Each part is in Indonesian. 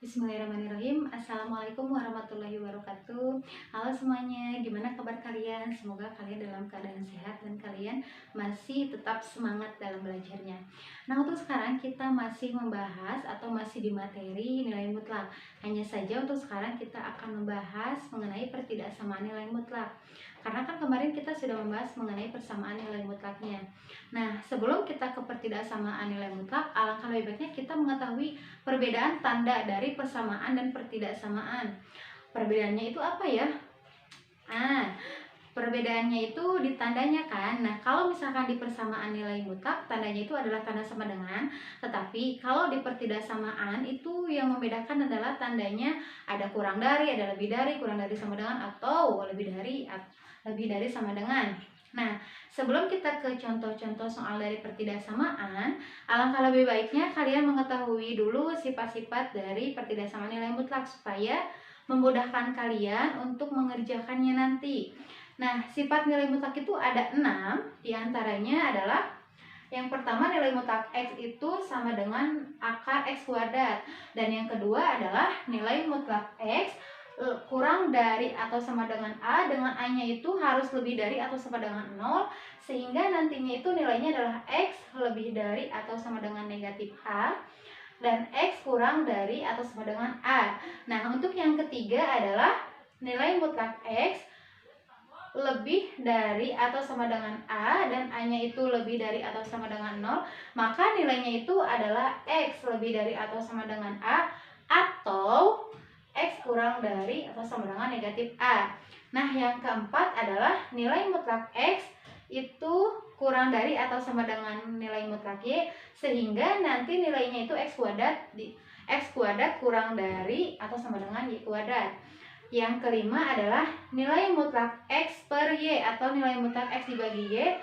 Bismillahirrahmanirrahim. Assalamualaikum warahmatullahi wabarakatuh. Halo semuanya, gimana kabar kalian? Semoga kalian dalam keadaan sehat dan kalian masih tetap semangat dalam belajarnya. Nah, untuk sekarang kita masih membahas atau masih di materi nilai mutlak. Hanya saja untuk sekarang kita akan membahas mengenai pertidaksamaan nilai mutlak. Karena kan kemarin kita sudah membahas mengenai persamaan nilai mutlaknya. Nah, sebelum kita ke pertidaksamaan nilai mutlak, alangkah lebih baiknya kita mengetahui perbedaan tanda dari persamaan dan pertidaksamaan. Perbedaannya itu apa ya? Perbedaannya itu di tandanya kan. Nah, kalau misalkan di persamaan nilai mutlak, tandanya itu adalah tanda sama dengan. Tetapi kalau di pertidaksamaan itu yang membedakan adalah tandanya ada kurang dari, ada lebih dari, kurang dari sama dengan, atau lebih dari sama dengan. Nah, sebelum kita ke contoh-contoh soal dari pertidaksamaan, alangkah lebih baiknya kalian mengetahui dulu sifat-sifat dari pertidaksamaan nilai mutlak supaya memudahkan kalian untuk mengerjakannya nanti. Nah, sifat nilai mutlak itu ada 6, diantaranya adalah yang pertama nilai mutlak X itu sama dengan akar X kuadrat. Dan yang kedua adalah nilai mutlak X kurang dari atau sama dengan A, dengan A-nya itu harus lebih dari atau sama dengan 0, sehingga nantinya itu nilainya adalah X lebih dari atau sama dengan negatif A, dan X kurang dari atau sama dengan A. Nah, untuk yang ketiga adalah nilai mutlak X lebih dari atau sama dengan A dan A-nya itu lebih dari atau sama dengan 0, maka nilainya itu adalah X lebih dari atau sama dengan A atau X kurang dari atau sama dengan negatif A. Nah, yang keempat adalah nilai mutlak X itu kurang dari atau sama dengan nilai mutlak Y, sehingga nanti nilainya itu X kuadrat kurang dari atau sama dengan Y kuadrat. Yang kelima adalah nilai mutlak X per Y atau nilai mutlak X dibagi Y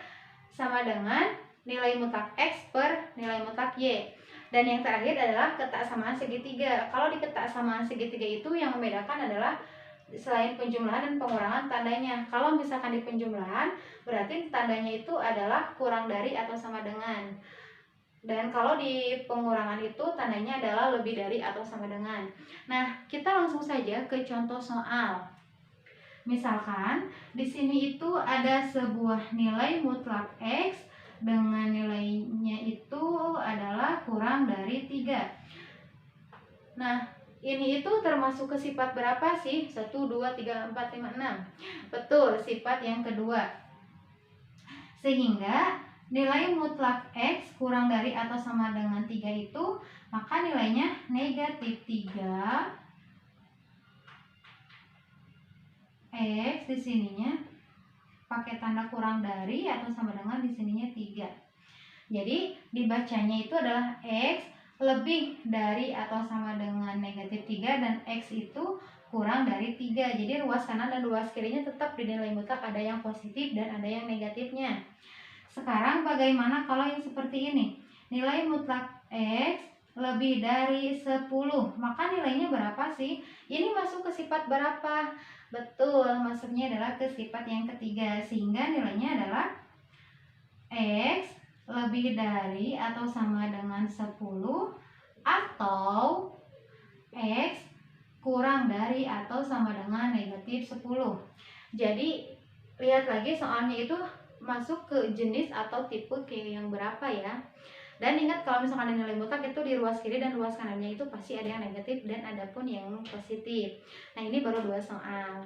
sama dengan nilai mutlak X per nilai mutlak Y. Dan yang terakhir adalah ketaksamaan segitiga. Kalau di ketaksamaan segitiga itu yang membedakan adalah selain penjumlahan dan pengurangan tandanya. Kalau misalkan di penjumlahan berarti tandanya itu adalah kurang dari atau sama dengan. Dan kalau di pengurangan itu tandanya adalah lebih dari atau sama dengan. Nah, kita langsung saja ke contoh soal. Misalkan di sini itu ada sebuah nilai mutlak X dengan nilainya itu adalah kurang dari 3. Nah, ini itu termasuk ke sifat berapa sih? 1, 2, 3, 4, 5, 6. Betul, sifat yang kedua. Sehingga nilai mutlak X kurang dari atau sama dengan 3 itu, maka nilainya negatif 3 X di sininya pakai tanda kurang dari atau sama dengan di sininya 3. Jadi dibacanya itu adalah X lebih dari atau sama dengan negatif 3 dan X itu kurang dari 3. Jadi ruas kanan dan ruas kirinya tetap di nilai mutlak ada yang positif dan ada yang negatifnya. Sekarang bagaimana kalau yang seperti ini? Nilai mutlak X lebih dari 10, maka nilainya berapa sih? Ini masuk ke sifat berapa? Betul, masuknya adalah ke sifat yang ketiga, sehingga nilainya adalah X lebih dari atau sama dengan 10 atau X kurang dari atau sama dengan negatif 10. Jadi lihat lagi soalnya itu masuk ke jenis atau tipe ke yang berapa ya. Dan ingat kalau misalkan ada nilai mutlak itu di ruas kiri dan ruas kanannya itu pasti ada yang negatif dan ada pun yang positif. Nah, ini baru 2 soal.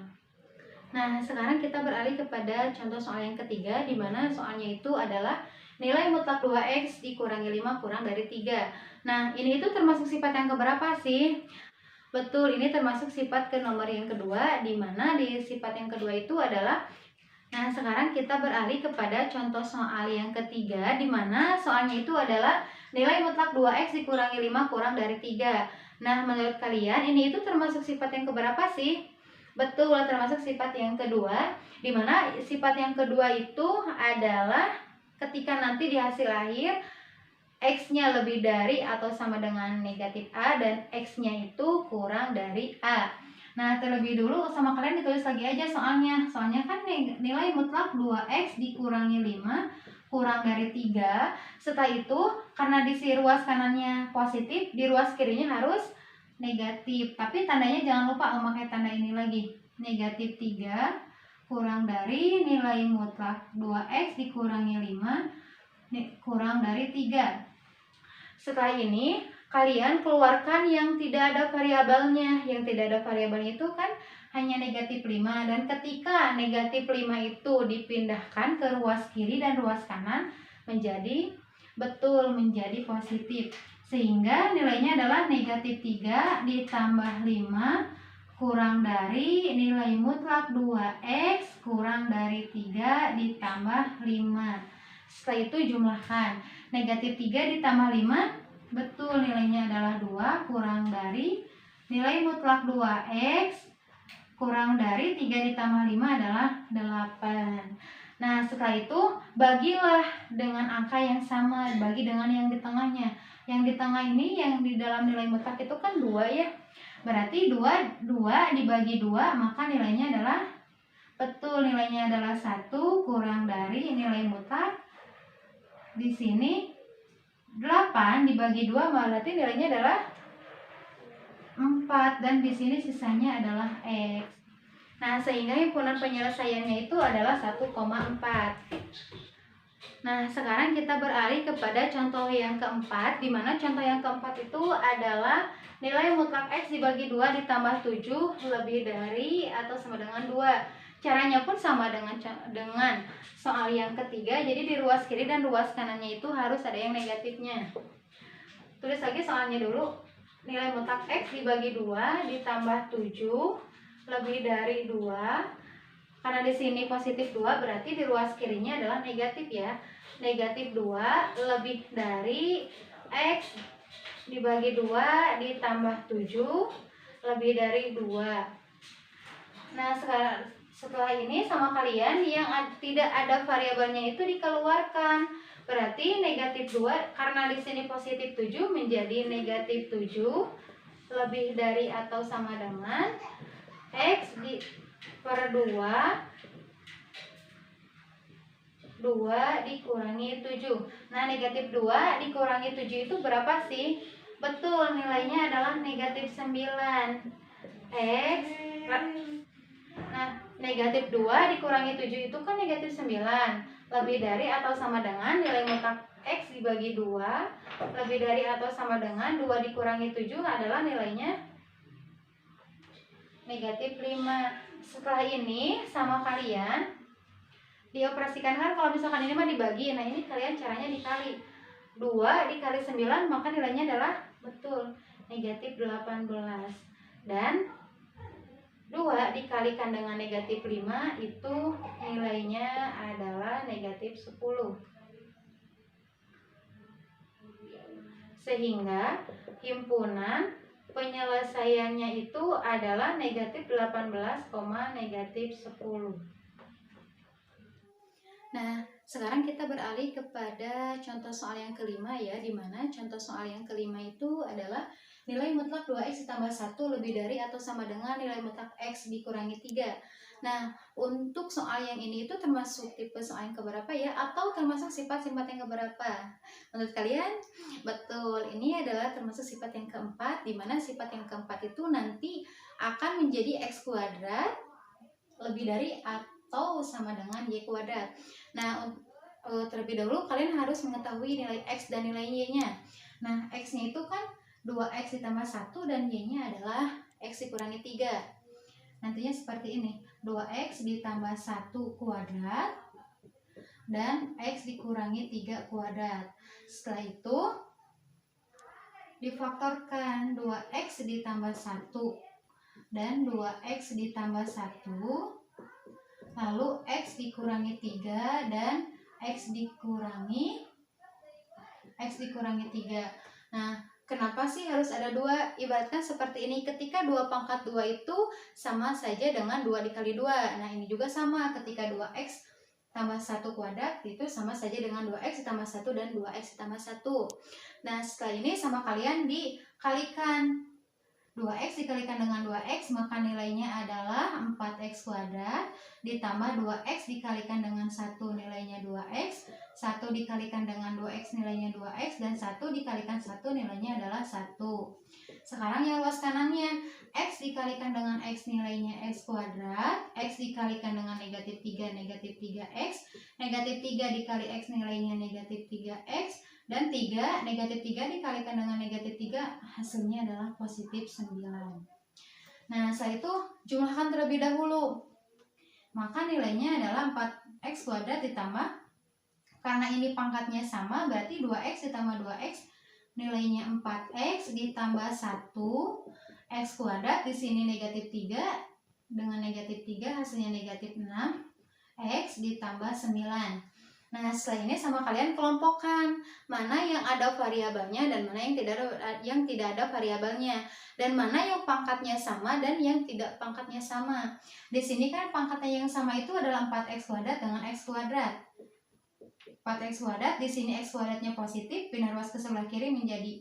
Nah, sekarang kita beralih kepada contoh soal yang ketiga, di mana soalnya itu adalah nilai mutlak 2x dikurangi 5 kurang dari 3. Nah, ini itu termasuk sifat yang keberapa sih? Betul, ini termasuk sifat ke nomor yang kedua, di mana di sifat yang kedua itu adalah. Nah, sekarang kita beralih kepada contoh soal yang ketiga, di mana soalnya itu adalah nilai mutlak 2x dikurangi 5 kurang dari 3. Nah, menurut kalian ini itu termasuk sifat yang keberapa sih? Betul, termasuk sifat yang kedua, di mana sifat yang kedua itu adalah ketika nanti di hasil akhir X-nya lebih dari atau sama dengan negatif A dan X-nya itu kurang dari A. Nah, terlebih dulu sama kalian ditulis lagi aja soalnya. Soalnya kan nilai mutlak 2x dikurangi 5 kurang dari 3. Setelah itu, karena di si ruas kanannya positif, di ruas kirinya harus negatif, tapi tandanya jangan lupa memakai tanda ini lagi. Negatif 3 kurang dari nilai mutlak 2x dikurangi 5 kurang dari 3. Setelah ini kalian keluarkan yang tidak ada variabelnya. Yang tidak ada variabelnya itu kan hanya negatif 5, dan ketika negatif 5 itu dipindahkan ke ruas kiri dan ruas kanan menjadi positif, sehingga nilainya adalah negatif 3 ditambah 5 kurang dari nilai mutlak 2x kurang dari 3 ditambah 5. Setelah itu jumlahkan. Negatif 3 ditambah 5, betul, nilainya adalah 2 kurang dari nilai mutlak 2x kurang dari 3 ditambah 5 adalah 8. Nah, setelah itu bagilah dengan angka yang sama, bagi dengan yang di tengahnya. Yang di tengah ini, yang di dalam nilai mutlak itu kan 2 ya. Berarti 2 dibagi 2, maka nilainya adalah, betul, nilainya adalah 1 kurang dari nilai mutlak. Di sini 8 dibagi 2 berarti nilainya adalah 4, dan di sini sisanya adalah X. Nah, sehingga himpunan penyelesaiannya itu adalah 1,4. Nah, sekarang kita beralih kepada contoh yang keempat, di mana contoh yang keempat itu adalah nilai mutlak X dibagi 2 ditambah 7 lebih dari atau sama dengan 2. Caranya pun sama dengan soal yang ketiga, jadi di ruas kiri dan ruas kanannya itu harus ada yang negatifnya. Tulis lagi soalnya dulu. Nilai mutlak X dibagi 2 ditambah 7 lebih dari 2. Karena di sini positif 2, berarti di ruas kirinya adalah negatif ya. Negatif 2 lebih dari X dibagi 2 ditambah 7 lebih dari 2. Nah, setelah ini sama kalian yang tidak ada variabelnya itu dikeluarkan. Berarti negatif 2, karena di sini positif 7 menjadi negatif 7 lebih dari atau sama dengan X per 2 dikurangi 7. Nah, negatif 2 dikurangi 7 itu berapa sih? Betul, nilainya adalah negatif 9. X. Nah, negatif 2 dikurangi 7 itu kan negatif 9. Lebih dari atau sama dengan nilai mutlak X dibagi 2 lebih dari atau sama dengan 2 dikurangi 7 adalah nilainya negatif 5. Setelah ini sama kalian dioperasikan, kan kalau misalkan ini mah dibagi. Nah, ini kalian caranya dikali. 2 dikali 9 maka nilainya adalah, betul, negatif 18. Dan 2 dikalikan dengan negatif 5 itu nilainya adalah negatif 10. Sehingga himpunan penyelesaiannya itu adalah negatif 18, negatif 10. Nah, sekarang kita beralih kepada contoh soal yang kelima ya, di mana contoh soal yang kelima itu adalah nilai mutlak 2x ditambah 1 lebih dari atau sama dengan nilai mutlak x dikurangi 3. Nah, untuk soal yang ini itu termasuk tipe soal yang keberapa ya? Atau termasuk sifat-sifat yang keberapa? Menurut kalian? Betul, ini adalah termasuk sifat yang keempat, di mana sifat yang keempat itu nanti akan menjadi x kuadrat lebih dari atau sama dengan y kuadrat. Nah, terlebih dahulu kalian harus mengetahui nilai x dan nilai y-nya. Nah, x-nya itu kan 2x ditambah 1 dan y-nya adalah x dikurangi 3. Nantinya seperti ini, 2x ditambah 1 kuadrat dan x dikurangi 3 kuadrat. Setelah itu difaktorkan, 2x ditambah 1 dan 2x ditambah 1, lalu x dikurangi 3 dan x dikurangi 3. Nah, kenapa sih harus ada 2? Ibaratkan seperti ini, ketika 2 pangkat 2 itu sama saja dengan 2 dikali 2. Nah, ini juga sama, ketika 2x tambah 1 kuadrat itu sama saja dengan 2x tambah 1 dan 2x tambah 1. Nah, setelah ini sama kalian dikalikan. 2x dikalikan dengan 2x maka nilainya adalah 4x kuadrat, ditambah 2x dikalikan dengan 1 nilainya 2x, 1 dikalikan dengan 2x nilainya 2x, dan 1 dikalikan 1 nilainya adalah 1. Sekarang yang luas kanannya, x dikalikan dengan x nilainya x kuadrat, x dikalikan dengan negatif 3 negatif 3x, negatif 3 dikali x nilainya negatif 3x, dan 3, negatif 3 dikalikan dengan negatif 3 hasilnya adalah positif 9. Nah setelah itu jumlahkan terlebih dahulu, maka nilainya adalah 4x kuadrat ditambah, karena ini pangkatnya sama berarti 2x ditambah 2x nilainya 4x ditambah 1 x kuadrat, di sini negatif 3 dengan negatif 3 hasilnya negatif 6 x ditambah 9. Nah setelah ini sama kalian kelompokkan mana yang ada variabelnya dan mana yang tidak ada variabelnya, dan mana yang pangkatnya sama dan yang tidak pangkatnya sama. Di sini kan pangkatnya yang sama itu adalah 4x kuadrat dengan x kuadrat. 4x kuadrat, di sini x kuadratnya positif, pindah ruas ke sebelah kiri menjadi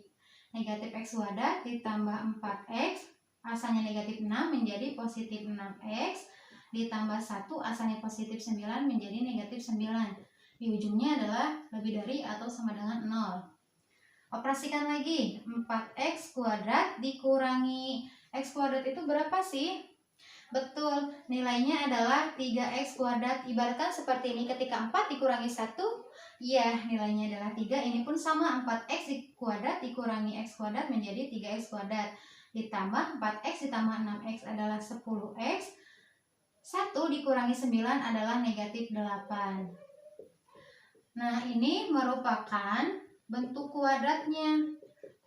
negatif x kuadrat ditambah 4x, asalnya negatif 6 menjadi positif 6x, ditambah 1 asalnya positif 9 menjadi negatif 9. Di ujungnya adalah lebih dari atau sama dengan 0. Operasikan lagi, 4x kuadrat dikurangi x kuadrat itu berapa sih? Betul, nilainya adalah 3x kuadrat. Ibaratkan seperti ini, ketika 4 dikurangi 1, ya nilainya adalah 3. Ini pun sama, 4x kuadrat dikurangi x kuadrat menjadi 3x kuadrat. Ditambah 4x ditambah 6x adalah 10x. 1 dikurangi 9 adalah negatif 8. Nah ini merupakan bentuk kuadratnya,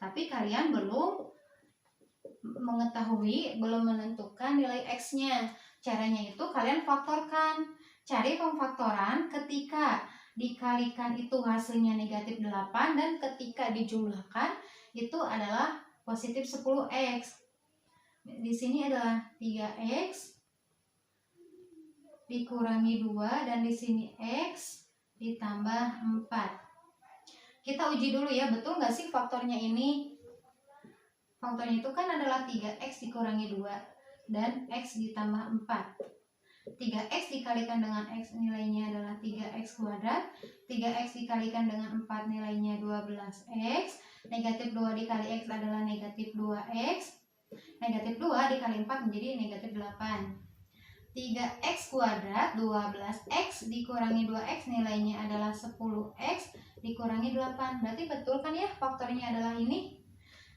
tapi kalian belum mengetahui, belum menentukan nilai x-nya. Caranya itu kalian faktorkan, cari pemfaktoran ketika dikalikan itu hasilnya negatif 8 dan ketika dijumlahkan itu adalah positif 10x. Di sini adalah 3x dikurangi 2 dan di sini x ditambah 4. Kita uji dulu ya, betul nggak sih faktornya ini? Faktornya itu kan adalah 3x dikurangi 2 dan x ditambah 4. 3x dikalikan dengan x nilainya adalah 3x kuadrat. 3x dikalikan dengan 4 nilainya 12x. Negatif 2 dikali x adalah negatif 2x. Negatif 2 dikali 4 menjadi negatif 8. 3x kuadrat 12x dikurangi 2x nilainya adalah 10x dikurangi 8. Berarti betul kan ya faktornya adalah ini?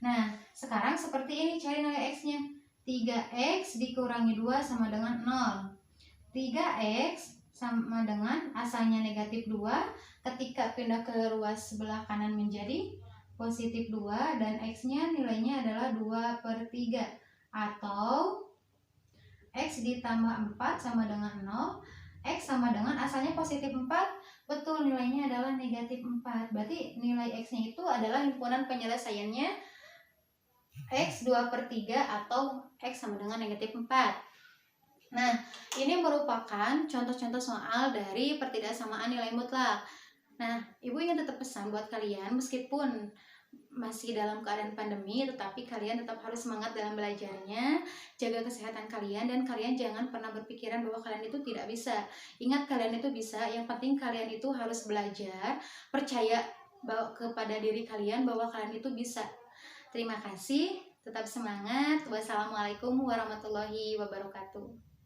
Nah sekarang seperti ini, cari nilai x-nya. 3x dikurangi 2 sama dengan 0. 3x sama dengan asalnya negatif 2, ketika pindah ke ruas sebelah kanan menjadi positif 2 dan x-nya nilainya adalah 2/3 atau x ditambah 4 sama dengan 0. X sama dengan asalnya positif 4. Betul, nilainya adalah negatif 4. Berarti nilai x-nya itu adalah himpunan penyelesaiannya x 2/3 atau x sama dengan negatif 4. Nah, ini merupakan contoh-contoh soal dari pertidaksamaan nilai mutlak. Nah, Ibu ingin tetap pesan buat kalian, meskipun masih dalam keadaan pandemi, tetapi kalian tetap harus semangat dalam belajarnya, jaga kesehatan kalian, dan kalian jangan pernah berpikiran bahwa kalian itu tidak bisa. Ingat, kalian itu bisa, yang penting kalian itu harus belajar, percaya kepada diri kalian bahwa kalian itu bisa. Terima kasih, tetap semangat. Wassalamualaikum warahmatullahi wabarakatuh.